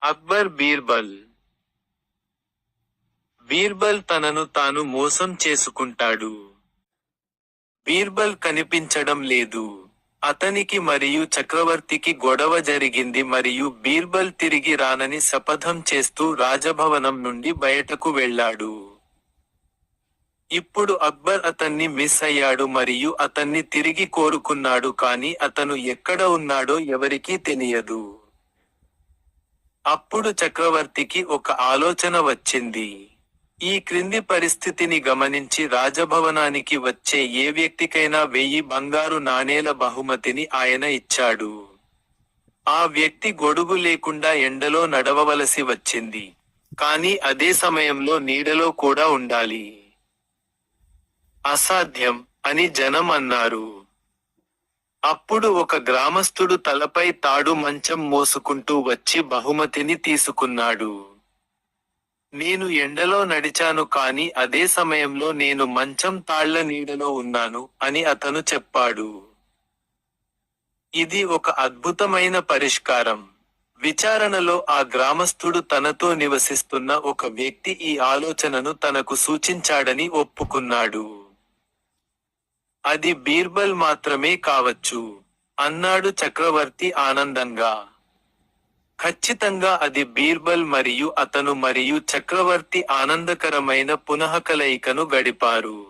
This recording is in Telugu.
అక్బర్ బీర్బల్. బీర్బల్ తనను తాను మోసం చేసుకుంటాడు. బీర్బల్ కనిపించడం లేదు. అతనికి మరియు చక్రవర్తికి గొడవ జరిగింది మరియు బీర్బల్ తిరిగి రానని శపథం చేస్తూ రాజభవనం నుండి బయటకు వెళ్ళాడు. ఇప్పుడు అక్బర్ అతన్ని మిస్ అయ్యాడు మరియు అతన్ని తిరిగి కోరుకున్నాడు కానీ అతను ఎక్కడ ఉన్నాడో ఎవరికీ తెలియదు. అప్పుడు చక్రవర్తికి ఒక ఆలోచన వచ్చింది. ఈ క్రింది పరిస్థితిని గమనించి రాజభవనానికి వచ్చే ఏ వ్యక్తికైనా 1000 బంగారు నాణేల బహుమతిని ఆయన ఇచ్చాడు. ఆ వ్యక్తి గొడుగు లేకుండా ఎండలో నడవవలసి వచ్చింది. కానీ అదే సమయంలో నీడలో కూడా ఉండాలి. అసాధ్యం అని జనం అన్నారు. అప్పుడు ఒక గ్రామస్థుడు తలపై తాడు మంచం మోసుకుంటూ వచ్చి బహుమతిని తీసుకున్నాడు. నేను ఎండలో నడిచాను కానీ అదే సమయంలో నేను మంచం తాళ్ల నీడలో ఉన్నాను అని అతను చెప్పాడు. ఇది ఒక అద్భుతమైన పరిష్కారం. విచారణలో ఆ గ్రామస్థుడు తనతో నివసిస్తున్న ఒక వ్యక్తి ఈ ఆలోచనను తనకు సూచించాడని ఒప్పుకున్నాడు. అది బీర్బల్ మాత్రమే కావచ్చు, అన్నాడు చక్రవర్తి ఆనందంగా. ఖచ్చితంగా అది బీర్బల్ మరియు అతను మరియు చక్రవర్తి ఆనందకరమైన పునఃకలయికను గడిపారు.